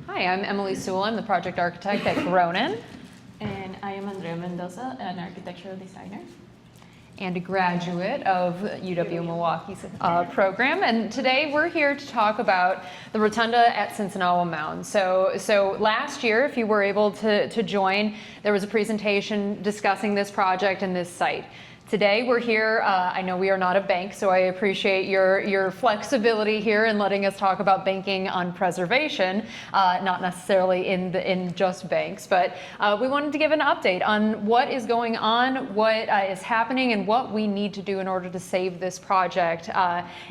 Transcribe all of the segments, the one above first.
Hi, I'm Emily Sewell. I'm the project architect at Gronen. And I am Andrea Mendoza, an architectural designer. And a graduate of UW-Milwaukee's program. And today we're here to talk about the rotunda at Sinsinawa Mound. So last year, if you were able to join, there was a presentation discussing this project and this site. Today we're here, I know we are not a bank, so I appreciate your flexibility here in letting us talk about banking on preservation, not necessarily in just banks, but we wanted to give an update on what is going on, what is happening, and what we need to do in order to save this project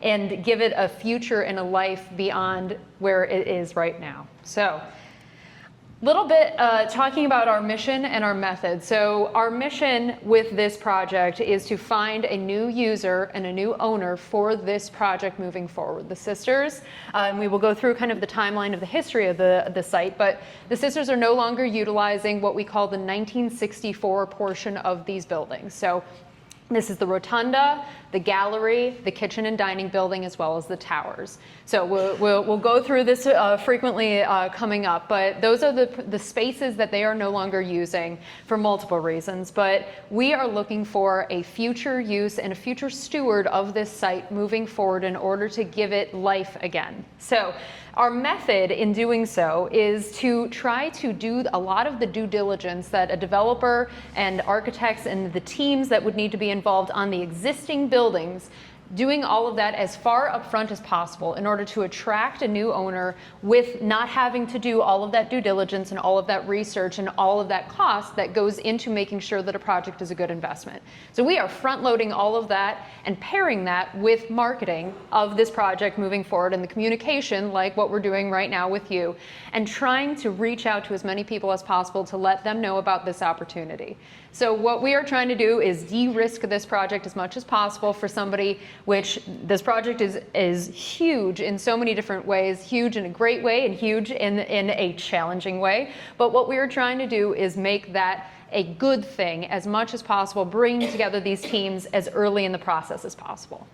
and give it a future and a life beyond where it is right now. So, little bit talking about our mission and our method. So our mission with this project is to find a new user and a new owner for this project moving forward. The sisters, and we will go through kind of the timeline of the history of the site, but the sisters are no longer utilizing what we call the 1964 portion of these buildings. So this is the rotunda, the gallery, the kitchen and dining building, as well as the towers. So we'll go through this frequently coming up, but those are the spaces that they are no longer using for multiple reasons. But we are looking for a future use and a future steward of this site moving forward in order to give it life again. So our method in doing so is to try to do a lot of the due diligence that a developer and architects and the teams that would need to be involved on the existing buildings, doing all of that as far up front as possible in order to attract a new owner with not having to do all of that due diligence and all of that research and all of that cost that goes into making sure that a project is a good investment. So we are front loading all of that and pairing that with marketing of this project moving forward and the communication like what we're doing right now with you, and trying to reach out to as many people as possible to let them know about this opportunity. So what we are trying to do is de-risk this project as much as possible for somebody, which this project is huge in so many different ways, huge in a great way and huge in a challenging way. But what we are trying to do is make that a good thing as much as possible, bringing together these teams as early in the process as possible.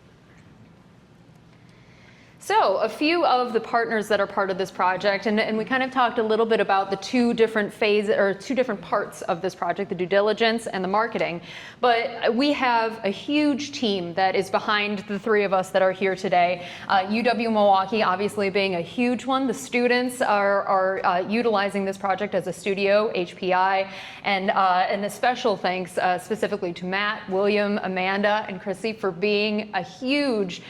So a few of the partners that are part of this project, and we kind of talked a little bit about the two different phases or two different parts of this project, the due diligence and the marketing. But we have a huge team that is behind the three of us that are here today. UW-Milwaukee obviously being a huge one. The students are utilizing this project as a studio, HPI, and a special thanks specifically to Matt, William, Amanda, and Chrissy for being a huge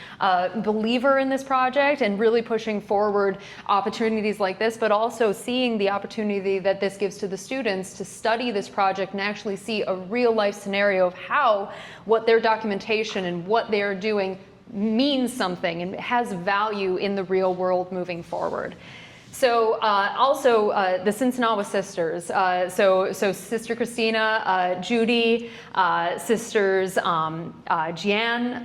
believer in this project and really pushing forward opportunities like this, but also seeing the opportunity that this gives to the students to study this project and actually see a real life scenario of how what their documentation and what they are doing means something and has value in the real world moving forward. So also the Sinsinawa sisters, so Sister Christina, Judy, Sisters Jan,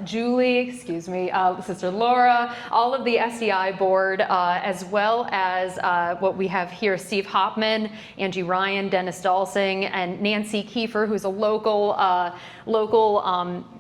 Julie, excuse me, Sister Laura, all of the SDI board, as well as what we have here, Steve Hopman, Angie Ryan, Dennis Dalsing, and Nancy Kiefer, who's a local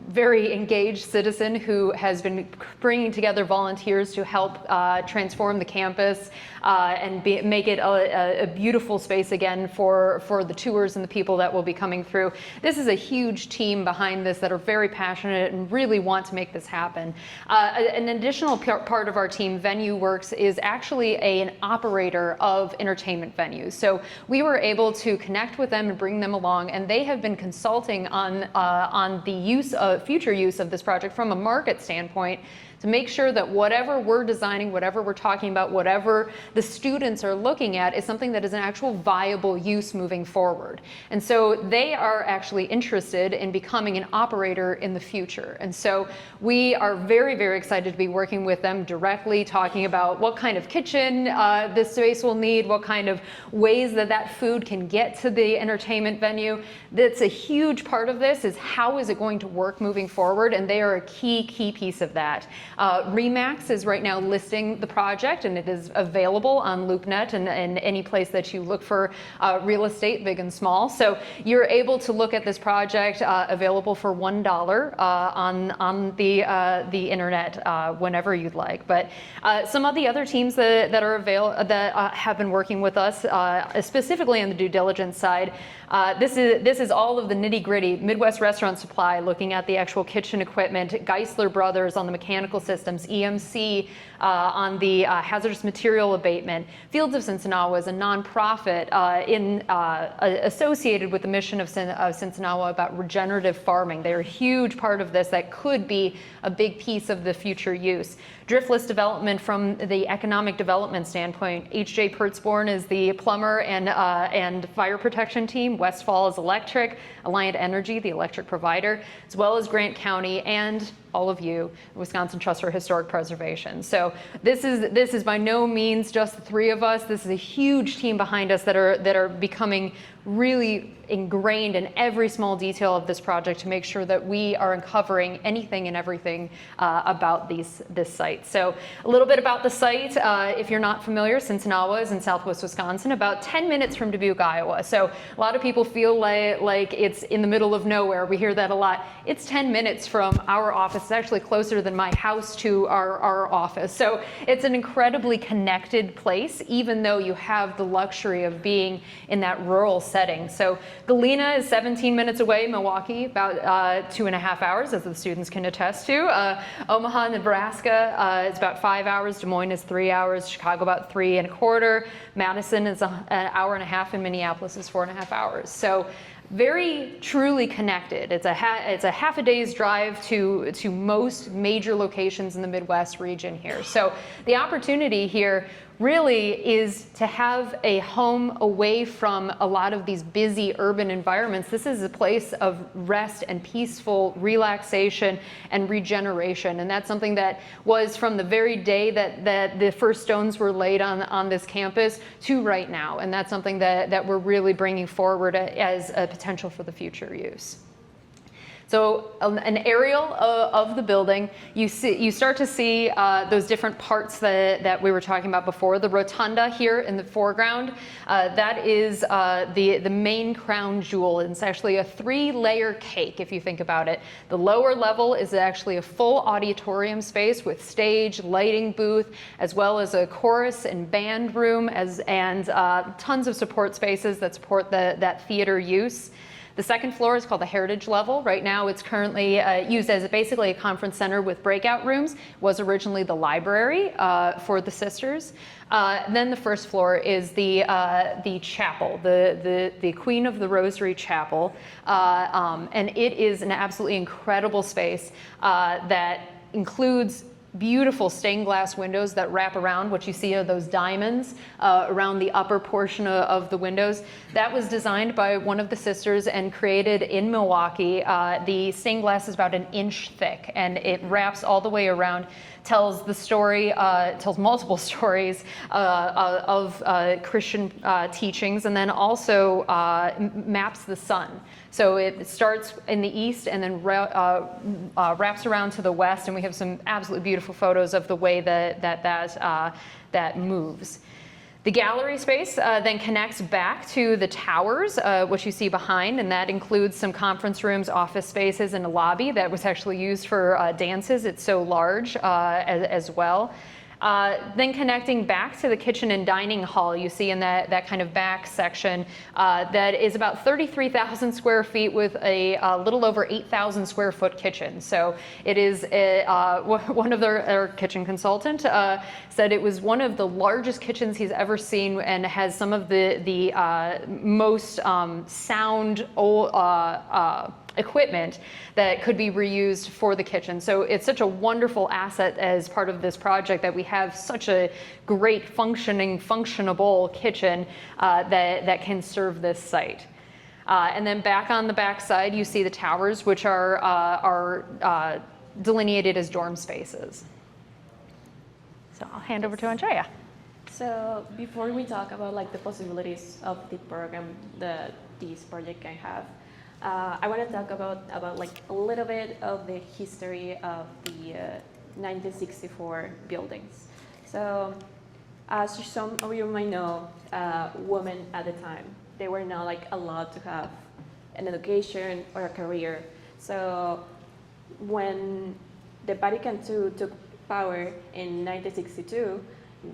very engaged citizen who has been bringing together volunteers to help transform the campus and make it a beautiful space again for the tours and the people that will be coming through. This is a huge team behind this that are very passionate and really want to make this happen. An additional part of our team, Venue Works, is actually an operator of entertainment venues. So we were able to connect with them and bring them along, and they have been consulting on the future use of this project from a market standpoint to make sure that whatever we're designing, whatever we're talking about, whatever the students are looking at is something that is an actual viable use moving forward. And so they are actually interested in becoming an operator in the future. And so we are very, very excited to be working with them directly, talking about what kind of kitchen this space will need, what kind of ways that food can get to the entertainment venue. That's a huge part of this, is how is it going to work moving forward, and they are a key piece of that. RE/MAX is right now listing the project, and it is available on LoopNet and any place that you look for real estate, big and small. So you're able to look at this project available for $1 on the internet whenever you'd like. But some of the other teams that have been working with us, specifically on the due diligence side, this is all of the nitty-gritty. Midwest Restaurant Supply looking at the actual kitchen equipment, Geisler Brothers on the mechanical systems, EMC on the hazardous material abatement. Fields of Sinsinawa is a nonprofit associated with the mission of Sinsinawa about regenerative farming. They're a huge part of this that could be a big piece of the future use. Driftless development from the economic development standpoint. H.J. Pertzborn is the plumber and fire protection team. Westfall is electric. Alliant Energy, the electric provider, as well as Grant County and all of you, Wisconsin Trust for Historic Preservation. So this is by no means just the three of us. This is a huge team behind us that are becoming really ingrained in every small detail of this project to make sure that we are uncovering anything and everything about this site. So a little bit about the site. If you're not familiar, Sinsinawa is in southwest Wisconsin, about 10 minutes from Dubuque, Iowa. So a lot of people feel like it's in the middle of nowhere. We hear that a lot. It's 10 minutes from our office. It's actually closer than my house to our office. So it's an incredibly connected place, even though you have the luxury of being in that rural setting. So Galena is 17 minutes away, Milwaukee about 2.5 hours, as the students can attest to. Omaha, Nebraska is about 5 hours. Des Moines is 3 hours. Chicago about 3.25. Madison is an hour and a half, and Minneapolis is 4.5 hours. So very truly connected. It's a half a day's drive to most major locations in the Midwest region here. So the opportunity here really is to have a home away from a lot of these busy urban environments. This is a place of rest and peaceful relaxation and regeneration. And that's something that was from the very day that the first stones were laid on this campus to right now. And that's something that we're really bringing forward as a potential for the future use. So an aerial of the building, you start to see those different parts that we were talking about before. The rotunda here in the foreground, that is the main crown jewel. It's actually a 3-layer cake, if you think about it. The lower level is actually a full auditorium space with stage, lighting booth, as well as a chorus and band room, and tons of support spaces that support that theater use. The second floor is called the Heritage Level. Right now it's currently used as basically a conference center with breakout rooms. Was originally the library for the sisters. Then the first floor is the chapel, the Queen of the Rosary Chapel. And it is an absolutely incredible space that includes beautiful stained glass windows that wrap around. What you see are those diamonds around the upper portion of the windows. That was designed by one of the sisters and created in Milwaukee. The stained glass is about 1 inch thick, and it wraps all the way around, tells the story, tells multiple stories of Christian teachings, and then also maps the sun. So it starts in the east and then wraps around to the west, and we have some absolutely beautiful photos of the way that moves. The gallery space then connects back to the towers, which you see behind, and that includes some conference rooms, office spaces, and a lobby that was actually used for dances. It's so large as well. Then connecting back to the kitchen and dining hall, you see in that kind of back section, that is about 33,000 square feet with a little over 8,000 square foot kitchen. So it is one of our kitchen consultant said it was one of the largest kitchens he's ever seen, and has some of the most sound equipment that could be reused for the kitchen. So it's such a wonderful asset as part of this project that we have such a great functionable kitchen that can serve this site. And then back on the back side, you see the towers, which are delineated as dorm spaces. So I'll hand over to Andrea. So before we talk about like the possibilities of the program that this project can have, I want to talk about like a little bit of the history of the 1964 buildings. So, as some of you might know, women at the time, they were not like allowed to have an education or a career. So, when the Vatican II took power in 1962,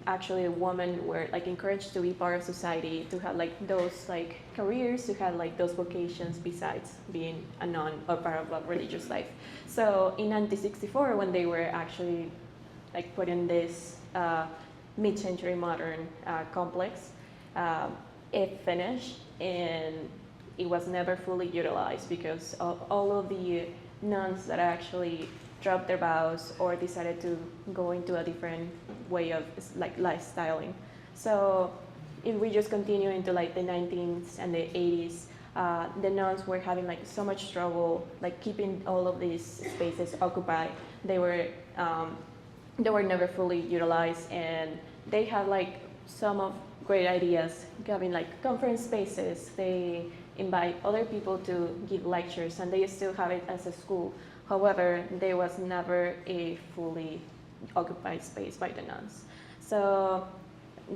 actually women were like encouraged to be part of society, to have like those like careers, to have like those vocations besides being a nun or part of a religious life. So in 1964, when they were actually like put in this mid-century modern complex, it finished and it was never fully utilized because of all of the nuns that actually dropped their vows or decided to go into a different way of like lifestyling. So if we just continue into like the 19th and the 80s, the nuns were having like so much trouble like keeping all of these spaces occupied. They were never fully utilized, and they had like some of great ideas, having like conference spaces. They invite other people to give lectures, and they still have it as a school. However, there was never a fully occupied space by the nuns. So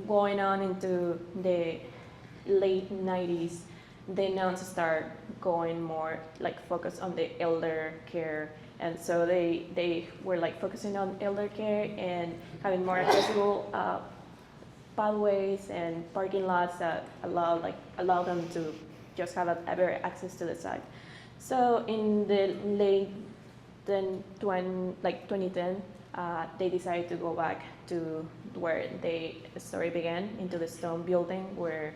going on into the late 90s, the nuns start going more like focused on the elder care. And so they were like focusing on elder care and having more accessible pathways and parking lots that allow them to just have a better access to the site. So in the late 2010, they decided to go back to where the story began, into the stone building, where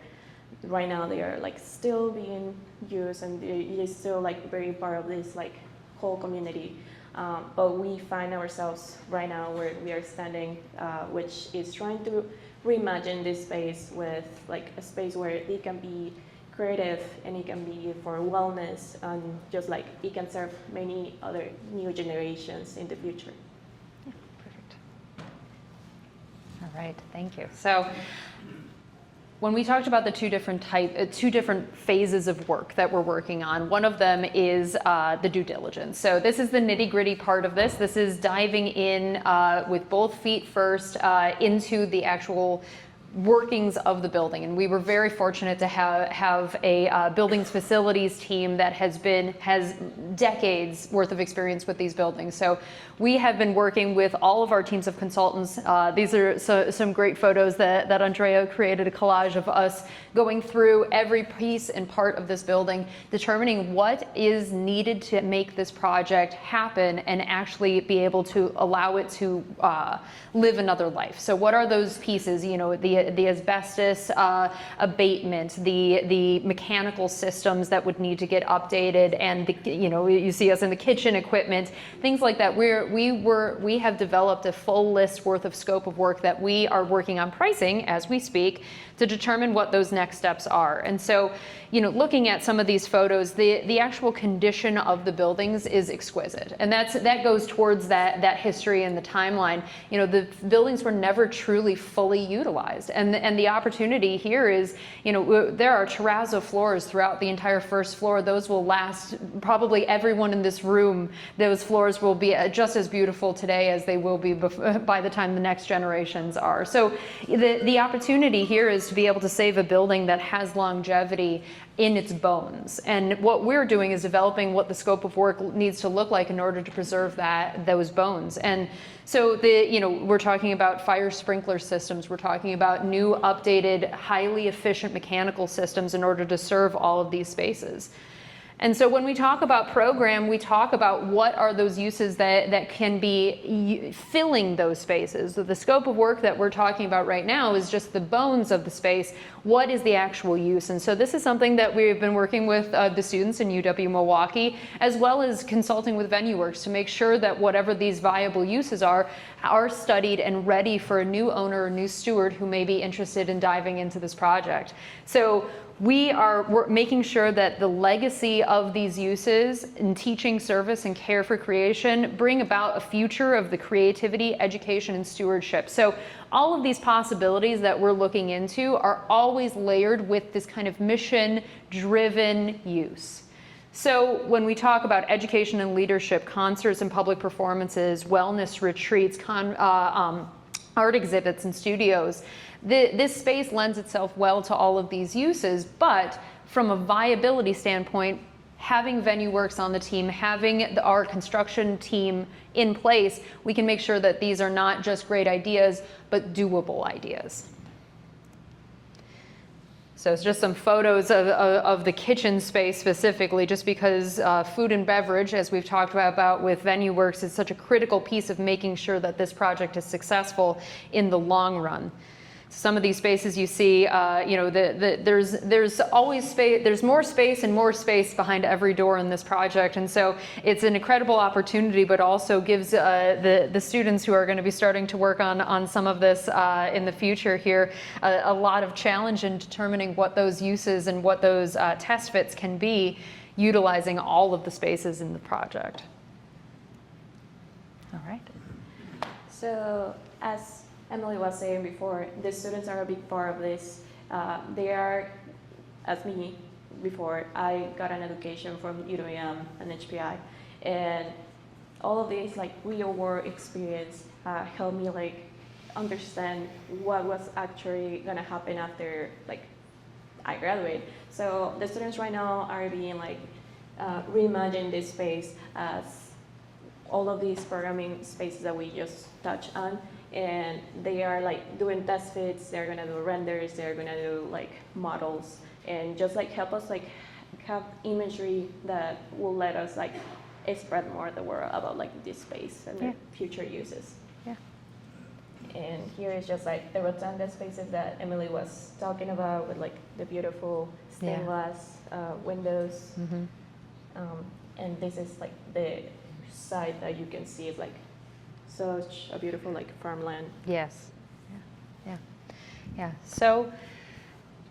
right now they are like still being used, and it is still like very part of this like whole community. But we find ourselves right now where we are standing, which is trying to reimagine this space with like a space where it can be creative and it can be for wellness, and just like it can serve many other new generations in the future. Yeah, perfect. All right, thank you. So when we talked about the two different phases of work that we're working on, one of them is the due diligence. So this is the nitty-gritty part of this. This is diving in with both feet first into the actual workings of the building, and we were very fortunate to have a buildings facilities team that has decades worth of experience with these buildings. So we have been working with all of our teams of consultants. These are some great photos that Andrea created, a collage of us going through every piece and part of this building, determining what is needed to make this project happen and actually be able to allow it to live another life. So what are those pieces? You know, the asbestos abatement, the mechanical systems that would need to get updated, and you see us in the kitchen equipment, things like that. We have developed a full list worth of scope of work that we are working on pricing as we speak to determine what those next steps are. And so, looking at some of these photos, the actual condition of the buildings is exquisite, and that goes towards that history and the timeline. The buildings were never truly fully utilized, and the opportunity here is, there are terrazzo floors throughout the entire first floor. Those will last probably everyone in this room. Those floors will be just as beautiful today as they will be by the time the next generations are. So the opportunity here is to be able to save a building that has longevity in its bones. And what we're doing is developing what the scope of work needs to look like in order to preserve those bones. And so we're talking about fire sprinkler systems. We're talking about new, updated, highly efficient mechanical systems in order to serve all of these spaces. And so when we talk about program, we talk about what are those uses that can be filling those spaces. So the scope of work that we're talking about right now is just the bones of the space. What is the actual use? And so this is something that we've been working with the students in UW-Milwaukee, as well as consulting with VenueWorks to make sure that whatever these viable uses are studied and ready for a new owner or new steward who may be interested in diving into this project. So we're making sure that the legacy of these uses in teaching, service, and care for creation bring about a future of the creativity, education, and stewardship. So all of these possibilities that we're looking into are always layered with this kind of mission-driven use. So when we talk about education and leadership, concerts and public performances, wellness retreats, art exhibits and studios, this space lends itself well to all of these uses, but from a viability standpoint, having VenueWorks on the team, having our construction team in place, we can make sure that these are not just great ideas, but doable ideas. So it's just some photos of the kitchen space specifically, just because food and beverage, as we've talked about with VenueWorks, is such a critical piece of making sure that this project is successful in the long run. Some of these spaces you see, there's always space, there's more space and more space behind every door in this project. And so it's an incredible opportunity, but also gives the students who are going to be starting to work on some of this in the future here a lot of challenge in determining what those uses and what those test fits can be, utilizing all of the spaces in the project. All right. So as Emily was saying before, the students are a big part of this. They are, as me before, I got an education from UWM and HPI, and all of these like real world experience helped me like understand what was actually gonna happen after like I graduate. So the students right now are being like reimagine this space as all of these programming spaces that we just touched on. And they are like doing test fits, they're gonna do renders, they're gonna do like models, and just like help us like have imagery that will let us like spread more the word about like this space and the future uses. Yeah. And here is just like the rotunda spaces that Emily was talking about with like the beautiful stained glass windows. Mm-hmm. And this is like the side that you can see is like such a beautiful like farmland. Yes. Yeah. So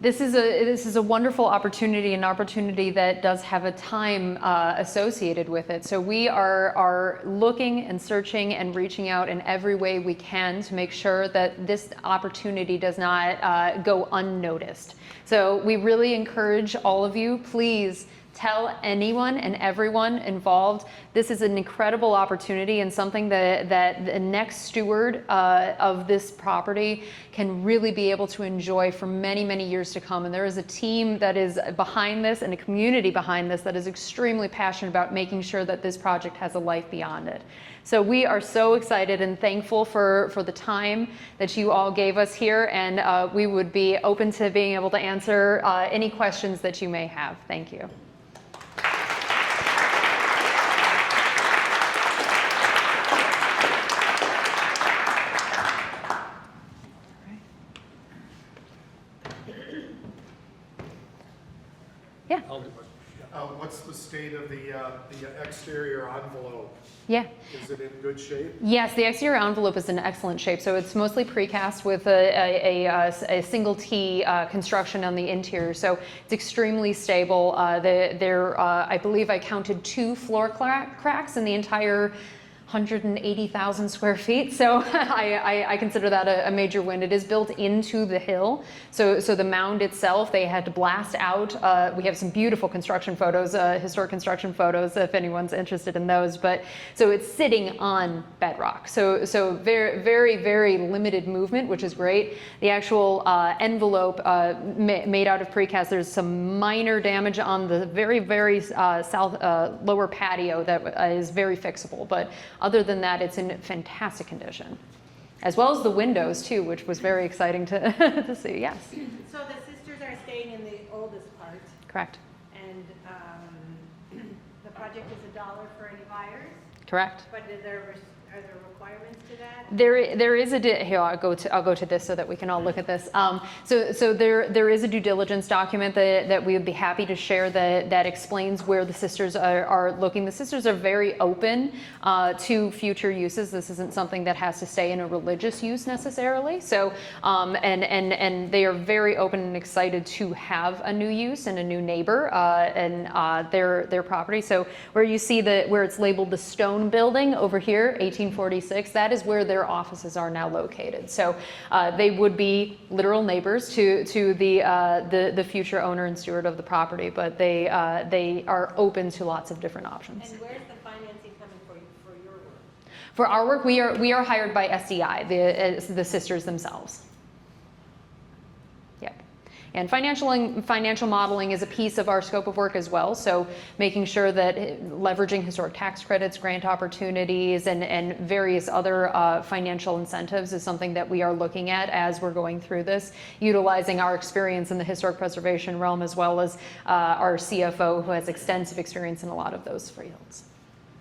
this is a wonderful opportunity, an opportunity that does have a time associated with it. So we are looking and searching and reaching out in every way we can to make sure that this opportunity does not go unnoticed. So we really encourage all of you, please tell anyone and everyone involved. This is an incredible opportunity and something that the next steward of this property can really be able to enjoy for many, many years to come. And there is a team that is behind this and a community behind this that is extremely passionate about making sure that this project has a life beyond it. So we are so excited and thankful for the time that you all gave us here, and we would be open to being able to answer any questions that you may have. Thank you. Yeah. What's the state of the exterior envelope? Yeah. Is it in good shape? Yes, the exterior envelope is in excellent shape. So it's mostly precast with a single T construction on the interior. So it's extremely stable. I believe I counted 2 floor cracks in the entire 180,000 square feet. So I consider that a major win. It is built into the hill. So the mound itself, they had to blast out. We have some beautiful construction photos, historic construction photos, if anyone's interested in those. But so it's sitting on bedrock. So very, very, very limited movement, which is great. The actual envelope made out of precast, there's some minor damage on the very, very lower patio that is very fixable. But other than that, it's in fantastic condition, as well as the windows too, which was very exciting to see. Yes. So the sisters are staying in the oldest part. Correct. And the project is $1 for any buyers. Correct. But are there requirements to that? There is here. I'll go to this so that we can all look at this. So there is a due diligence document that we would be happy to share that explains where the sisters are looking. The sisters are very open to future uses. This isn't something that has to stay in a religious use necessarily. So and they are very open and excited to have a new use and a new neighbor in their property. So where you see where it's labeled the stone building over here, 1846, that is where their their offices are now located. So they would be literal neighbors to the future owner and steward of the property, but they are open to lots of different options. And where's the financing coming for your work? For our work, we are hired by SDI, the sisters themselves. Yep. And financial modeling is a piece of our scope of work as well. So making sure that leveraging historic tax credits, grant opportunities, and various other financial incentives is something that we are looking at as we're going through this, utilizing our experience in the historic preservation realm as well as our CFO, who has extensive experience in a lot of those fields.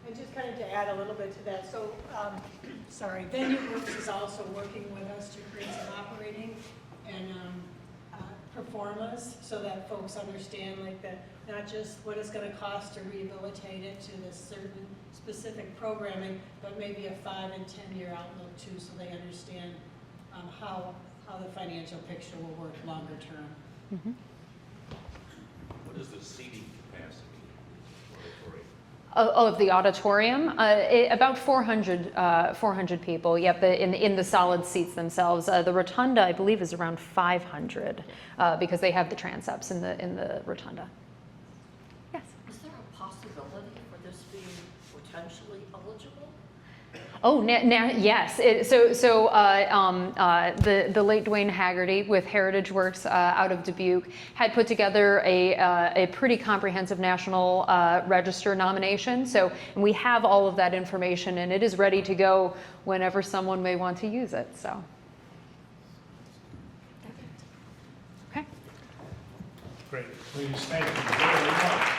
And just kind of to add a little bit to that, so, Venue Works is also working with us to create some operating and performas so that folks understand like that, not just what it's going to cost to rehabilitate it to this certain specific programming, but maybe a 5 and 10 year outlook too, so they understand how the financial picture will work longer term. Mm-hmm. What is the seating capacity? Of the auditorium, about 400 people. Yep, in the solid seats themselves. The rotunda, I believe, is around 500 because they have the transepts in the rotunda. Yes. Is there a possibility for this being potentially eligible? Oh, yes. The late Dwayne Haggerty with Heritage Works out of Dubuque had put together a pretty comprehensive national register nomination. So and we have all of that information, and it is ready to go whenever someone may want to use it. So. Okay. Great. Please thank you very much.